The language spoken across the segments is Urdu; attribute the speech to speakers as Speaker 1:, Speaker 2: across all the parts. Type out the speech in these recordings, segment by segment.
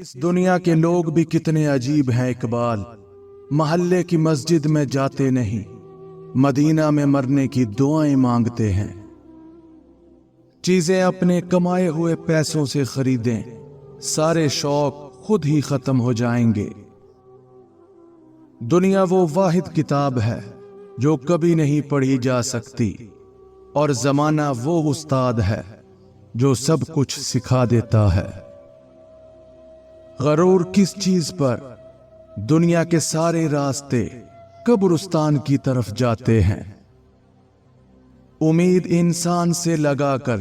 Speaker 1: اس دنیا کے لوگ بھی کتنے عجیب ہیں اقبال، محلے کی مسجد میں جاتے نہیں، مدینہ میں مرنے کی دعائیں مانگتے ہیں۔ چیزیں اپنے کمائے ہوئے پیسوں سے خریدیں، سارے شوق خود ہی ختم ہو جائیں گے۔ دنیا وہ واحد کتاب ہے جو کبھی نہیں پڑھی جا سکتی، اور زمانہ وہ استاد ہے جو سب کچھ سکھا دیتا ہے۔ غرور کس چیز پر؟ دنیا کے سارے راستے قبرستان کی طرف جاتے ہیں۔ امید انسان سے لگا کر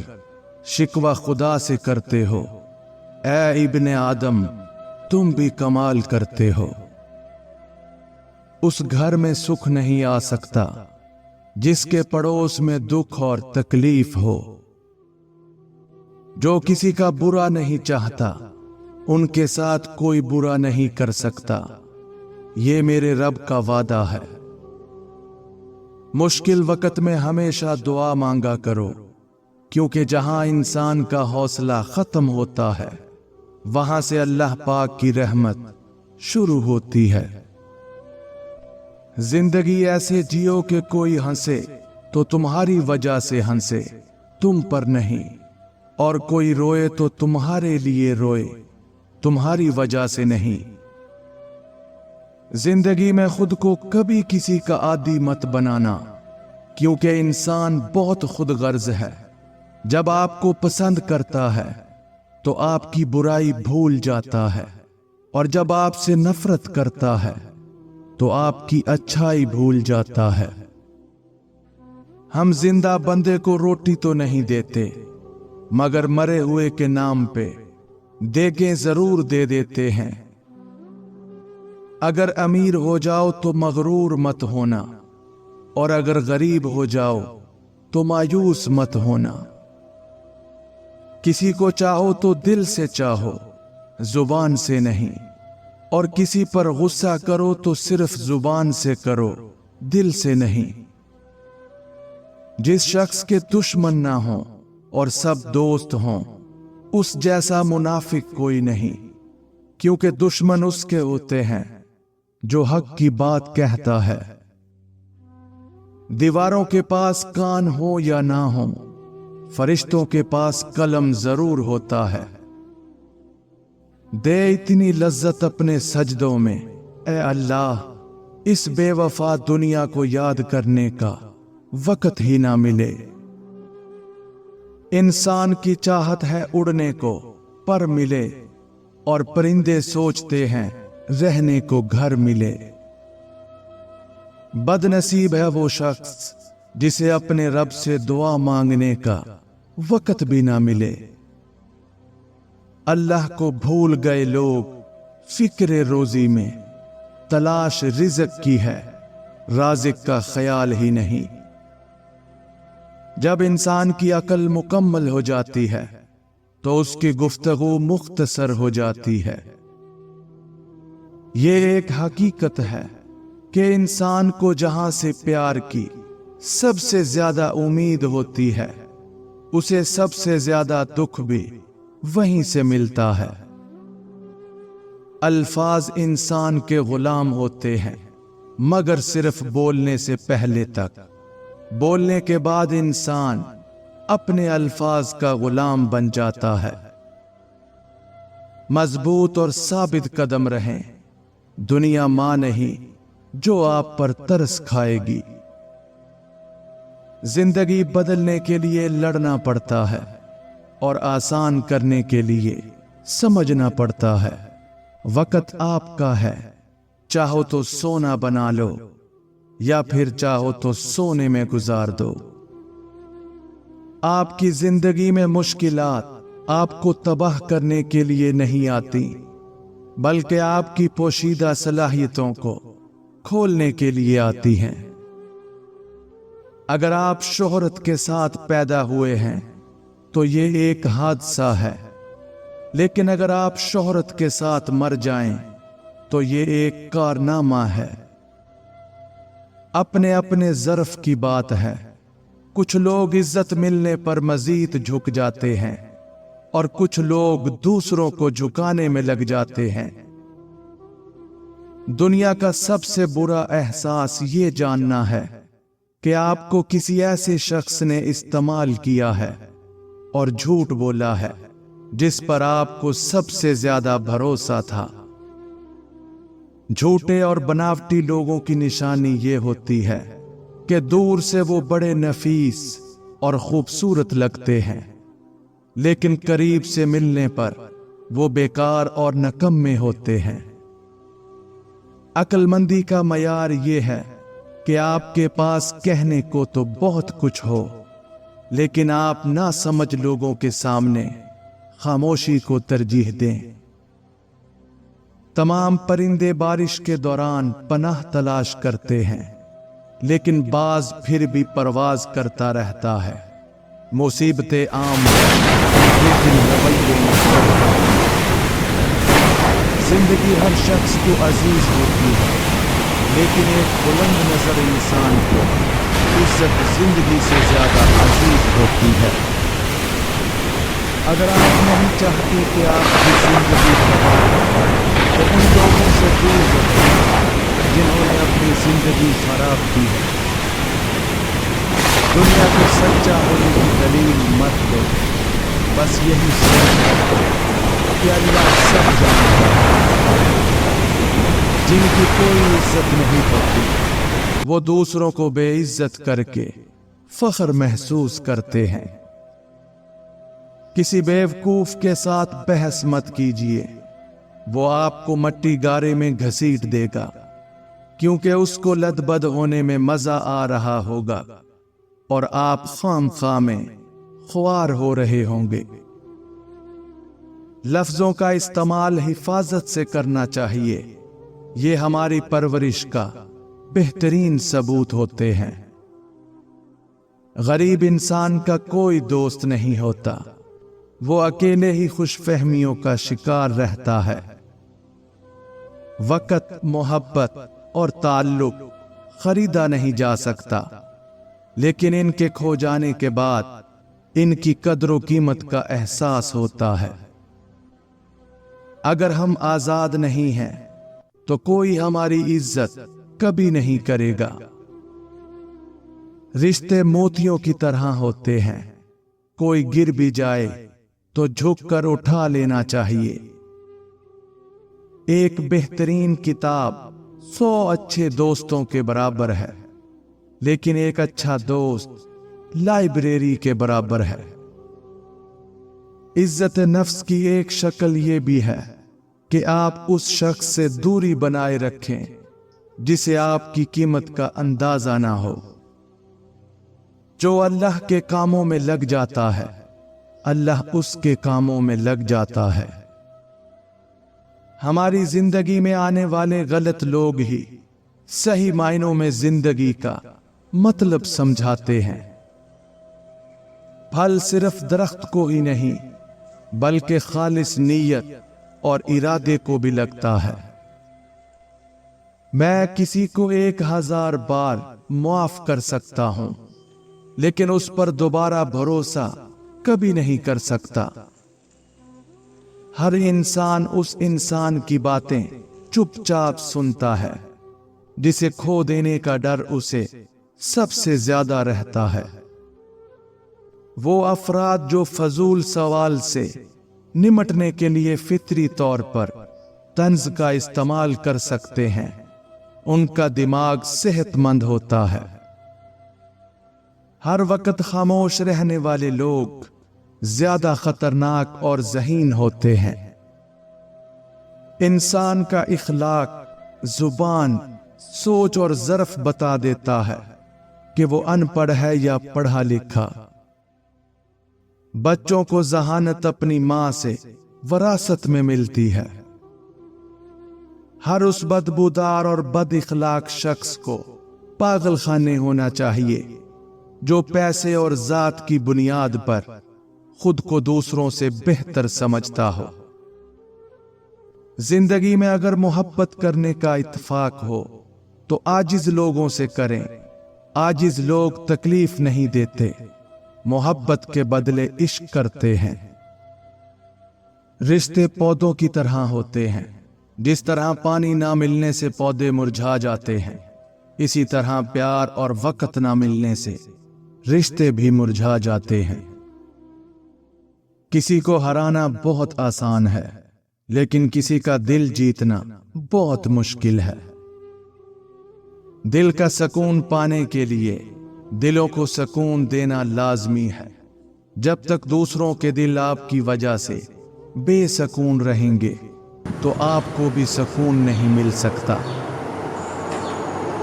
Speaker 1: شکوہ خدا سے کرتے ہو، اے ابن آدم تم بھی کمال کرتے ہو۔ اس گھر میں سکھ نہیں آ سکتا جس کے پڑوس میں دکھ اور تکلیف ہو۔ جو کسی کا برا نہیں چاہتا ان کے ساتھ کوئی برا نہیں کر سکتا، یہ میرے رب کا وعدہ ہے۔ مشکل وقت میں ہمیشہ دعا مانگا کرو، کیونکہ جہاں انسان کا حوصلہ ختم ہوتا ہے وہاں سے اللہ پاک کی رحمت شروع ہوتی ہے۔ زندگی ایسے جیو کہ کوئی ہنسے تو تمہاری وجہ سے ہنسے، تم پر نہیں، اور کوئی روئے تو تمہارے لیے روئے، تمہاری وجہ سے نہیں۔ زندگی میں خود کو کبھی کسی کا عادی مت بنانا، کیونکہ انسان بہت خود غرض ہے۔ جب آپ کو پسند کرتا ہے تو آپ کی برائی بھول جاتا ہے، اور جب آپ سے نفرت کرتا ہے تو آپ کی اچھائی بھول جاتا ہے۔ ہم زندہ بندے کو روٹی تو نہیں دیتے، مگر مرے ہوئے کے نام پہ دیگیں ضرور دے دیتے ہیں۔ اگر امیر ہو جاؤ تو مغرور مت ہونا، اور اگر غریب ہو جاؤ تو مایوس مت ہونا۔ کسی کو چاہو تو دل سے چاہو، زبان سے نہیں، اور کسی پر غصہ کرو تو صرف زبان سے کرو، دل سے نہیں۔ جس شخص کے دشمن نہ ہوں اور سب دوست ہوں، اس جیسا منافق کوئی نہیں، کیونکہ دشمن اس کے ہوتے ہیں جو حق کی بات کہتا ہے۔ دیواروں کے پاس کان ہو یا نہ ہو، فرشتوں کے پاس قلم ضرور ہوتا ہے۔ دے اتنی لذت اپنے سجدوں میں، اے اللہ اس بے وفا دنیا کو یاد کرنے کا وقت ہی نہ ملے۔ انسان کی چاہت ہے اڑنے کو پر ملے، اور پرندے سوچتے ہیں رہنے کو گھر ملے۔ بد نصیب ہے وہ شخص جسے اپنے رب سے دعا مانگنے کا وقت بھی نہ ملے۔ اللہ کو بھول گئے لوگ فکر روزی میں، تلاش رزق کی ہے رازق کا خیال ہی نہیں۔ جب انسان کی عقل مکمل ہو جاتی ہے تو اس کی گفتگو مختصر ہو جاتی ہے۔ یہ ایک حقیقت ہے کہ انسان کو جہاں سے پیار کی سب سے زیادہ امید ہوتی ہے، اسے سب سے زیادہ دکھ بھی وہیں سے ملتا ہے۔ الفاظ انسان کے غلام ہوتے ہیں، مگر صرف بولنے سے پہلے تک۔ بولنے کے بعد انسان اپنے الفاظ کا غلام بن جاتا ہے۔ مضبوط اور ثابت قدم رہیں، دنیا ماں نہیں جو آپ پر ترس کھائے گی۔ زندگی بدلنے کے لیے لڑنا پڑتا ہے، اور آسان کرنے کے لیے سمجھنا پڑتا ہے۔ وقت آپ کا ہے، چاہو تو سونا بنا لو، یا پھر چاہو تو سونے میں گزار دو۔ آپ کی زندگی میں مشکلات آپ کو تباہ کرنے کے لیے نہیں آتی، بلکہ آپ کی پوشیدہ صلاحیتوں کو کھولنے کے لیے آتی ہیں۔ اگر آپ شہرت کے ساتھ پیدا ہوئے ہیں تو یہ ایک حادثہ ہے، لیکن اگر آپ شہرت کے ساتھ مر جائیں تو یہ ایک کارنامہ ہے۔ اپنے اپنے ظرف کی بات ہے۔ کچھ لوگ عزت ملنے پر مزید جھک جاتے ہیں، اور کچھ لوگ دوسروں کو جھکانے میں لگ جاتے ہیں۔ دنیا کا سب سے برا احساس یہ جاننا ہے کہ آپ کو کسی ایسے شخص نے استعمال کیا ہے اور جھوٹ بولا ہے جس پر آپ کو سب سے زیادہ بھروسہ تھا۔ جھوٹے اور بناوٹی لوگوں کی نشانی یہ ہوتی ہے کہ دور سے وہ بڑے نفیس اور خوبصورت لگتے ہیں، لیکن قریب سے ملنے پر وہ بیکار اور نکمے ہوتے ہیں۔ عقل مندی کا معیار یہ ہے کہ آپ کے پاس کہنے کو تو بہت کچھ ہو، لیکن آپ ناسمجھ لوگوں کے سامنے خاموشی کو ترجیح دیں۔ تمام پرندے بارش کے دوران پناہ تلاش کرتے ہیں، لیکن باز پھر بھی پرواز کرتا رہتا ہے۔ مصیبتیں عام ہیں، لیکن رویے مختلف۔ زندگی ہر شخص کو عزیز ہوتی ہے، لیکن ایک بلند نظر انسان کو عزت زندگی سے زیادہ عزیز ہوتی ہے۔ اگر آپ نہیں چاہتے کہ آپ کی زندگی خراب ہو تو ان لوگوں سے دور رہیں جنہوں نے اپنی زندگی خراب کی ہے۔ دنیا کو سچا ہونے کی دلیل مت دو، بس یہی سوچ ہے کہ اللہ سب جانتا ہے۔ جن کی کوئی عزت نہیں ہوتی وہ دوسروں کو بے عزت کر کے فخر محسوس کرتے ہیں۔ کسی بیوقوف کے ساتھ بحث مت کیجیے، وہ آپ کو مٹی گارے میں گھسیٹ دے گا، کیونکہ اس کو لد بد ہونے میں مزہ آ رہا ہوگا اور آپ خام خواہ میں خوار ہو رہے ہوں گے۔ لفظوں کا استعمال حفاظت سے کرنا چاہیے، یہ ہماری پرورش کا بہترین ثبوت ہوتے ہیں۔ غریب انسان کا کوئی دوست نہیں ہوتا، وہ اکیلے ہی خوش فہمیوں کا شکار رہتا ہے۔ وقت، محبت اور تعلق خریدا نہیں جا سکتا، لیکن ان کے کھو جانے کے بعد ان کی قدر و قیمت کا احساس ہوتا ہے۔ اگر ہم آزاد نہیں ہیں تو کوئی ہماری عزت کبھی نہیں کرے گا۔ رشتے موتیوں کی طرح ہوتے ہیں، کوئی گر بھی جائے تو جھک کر اٹھا لینا چاہیے۔ ایک بہترین کتاب 100 اچھے دوستوں کے برابر ہے، لیکن ایک اچھا دوست لائبریری کے برابر ہے۔ عزت نفس کی ایک شکل یہ بھی ہے کہ آپ اس شخص سے دوری بنائے رکھیں جسے آپ کی قیمت کا اندازہ نہ ہو۔ جو اللہ کے کاموں میں لگ جاتا ہے، اللہ اس کے کاموں میں لگ جاتا ہے۔ ہماری زندگی میں آنے والے غلط لوگ ہی صحیح معنوں میں زندگی کا مطلب سمجھاتے ہیں۔ پھل صرف درخت کو ہی نہیں بلکہ خالص نیت اور ارادے کو بھی لگتا ہے۔ میں کسی کو 1000 بار معاف کر سکتا ہوں، لیکن اس پر دوبارہ بھروسہ کبھی نہیں کر سکتا۔ ہر انسان اس انسان کی باتیں چپ چاپ سنتا ہے جسے کھو دینے کا ڈر اسے سب سے زیادہ رہتا ہے۔ وہ افراد جو فضول سوال سے نمٹنے کے لیے فطری طور پر طنز کا استعمال کر سکتے ہیں، ان کا دماغ صحت مند ہوتا ہے۔ ہر وقت خاموش رہنے والے لوگ زیادہ خطرناک اور ذہین ہوتے ہیں۔ انسان کا اخلاق، زبان، سوچ اور ظرف بتا دیتا ہے کہ وہ ان پڑھ ہے یا پڑھا لکھا۔ بچوں کو ذہانت اپنی ماں سے وراثت میں ملتی ہے۔ ہر اس بدبودار اور بد اخلاق شخص کو پاگل خانے ہونا چاہیے جو پیسے اور ذات کی بنیاد پر خود کو دوسروں سے بہتر سمجھتا ہو۔ زندگی میں اگر محبت کرنے کا اتفاق ہو تو عاجز لوگوں سے کریں۔ عاجز لوگ تکلیف نہیں دیتے، محبت کے بدلے عشق کرتے ہیں۔ رشتے پودوں کی طرح ہوتے ہیں، جس طرح پانی نہ ملنے سے پودے مرجھا جاتے ہیں، اسی طرح پیار اور وقت نہ ملنے سے رشتے بھی مرجھا جاتے ہیں۔ کسی کو ہرانا بہت آسان ہے، لیکن کسی کا دل جیتنا بہت مشکل ہے۔ دل کا سکون پانے کے لیے دلوں کو سکون دینا لازمی ہے۔ جب تک دوسروں کے دل آپ کی وجہ سے بے سکون رہیں گے تو آپ کو بھی سکون نہیں مل سکتا۔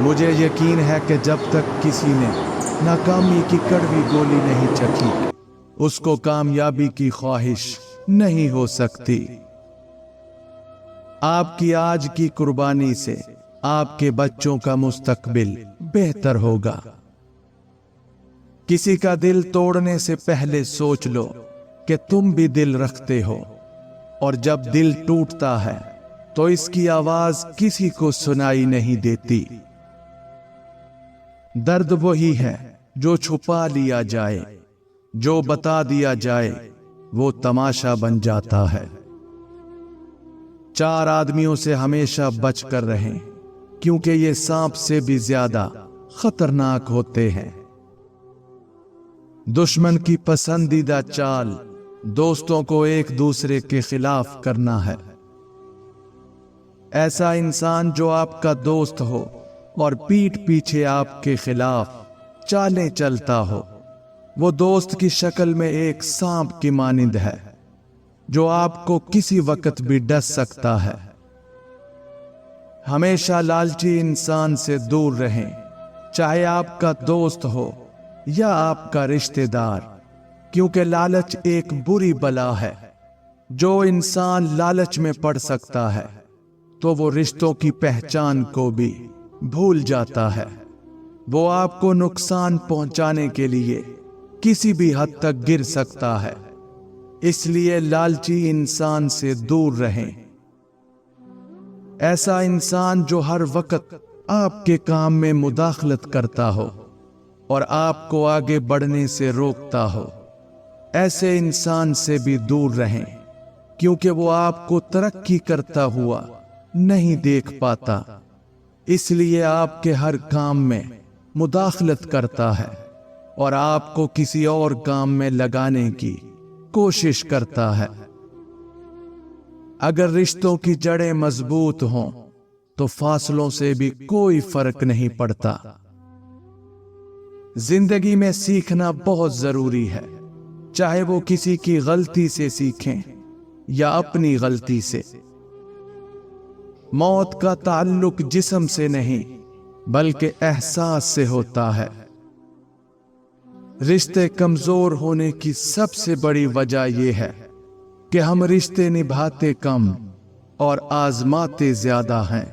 Speaker 1: مجھے یقین ہے کہ جب تک کسی نے ناکامی کی کڑوی گولی نہیں چکھی، اس کو کامیابی کی خواہش نہیں ہو سکتی۔ آپ کی آج کی قربانی سے آپ کے بچوں کا مستقبل بہتر ہوگا۔ کسی کا دل توڑنے سے پہلے سوچ لو کہ تم بھی دل رکھتے ہو، اور جب دل ٹوٹتا ہے تو اس کی آواز کسی کو سنائی نہیں دیتی۔ درد وہی ہے جو چھپا لیا جائے، جو بتا دیا جائے وہ تماشا بن جاتا ہے۔ 4 آدمیوں سے ہمیشہ بچ کر رہیں، کیونکہ یہ سانپ سے بھی زیادہ خطرناک ہوتے ہیں۔ دشمن کی پسندیدہ چال دوستوں کو ایک دوسرے کے خلاف کرنا ہے۔ ایسا انسان جو آپ کا دوست ہو اور پیٹھ پیچھے آپ کے خلاف چالیں چلتا ہو، وہ دوست کی شکل میں ایک سانپ کی مانند ہے جو آپ کو کسی وقت بھی ڈس سکتا ہے۔ ہمیشہ لالچی انسان سے دور رہیں، چاہے آپ کا دوست ہو یا آپ کا رشتہ دار، کیونکہ لالچ ایک بری بلا ہے۔ جو انسان لالچ میں پڑ سکتا ہے تو وہ رشتوں کی پہچان کو بھی بھول جاتا ہے۔ وہ آپ کو نقصان پہنچانے کے لیے کسی بھی حد تک گر سکتا ہے، اس لیے لالچی انسان سے دور رہیں۔ ایسا انسان جو ہر وقت آپ کے کام میں مداخلت کرتا ہو اور آپ کو آگے بڑھنے سے روکتا ہو، ایسے انسان سے بھی دور رہیں، کیونکہ وہ آپ کو ترقی کرتا ہوا نہیں دیکھ پاتا، اس لیے آپ کے ہر کام میں مداخلت کرتا ہے اور آپ کو کسی اور کام میں لگانے کی کوشش کرتا ہے۔ اگر رشتوں کی جڑیں مضبوط ہوں تو فاصلوں سے بھی کوئی فرق نہیں پڑتا۔ زندگی میں سیکھنا بہت ضروری ہے، چاہے وہ کسی کی غلطی سے سیکھیں یا اپنی غلطی سے۔ موت کا تعلق جسم سے نہیں بلکہ احساس سے ہوتا ہے۔ رشتے کمزور ہونے کی سب سے بڑی وجہ یہ ہے کہ ہم رشتے نبھاتے کم اور آزماتے زیادہ ہیں۔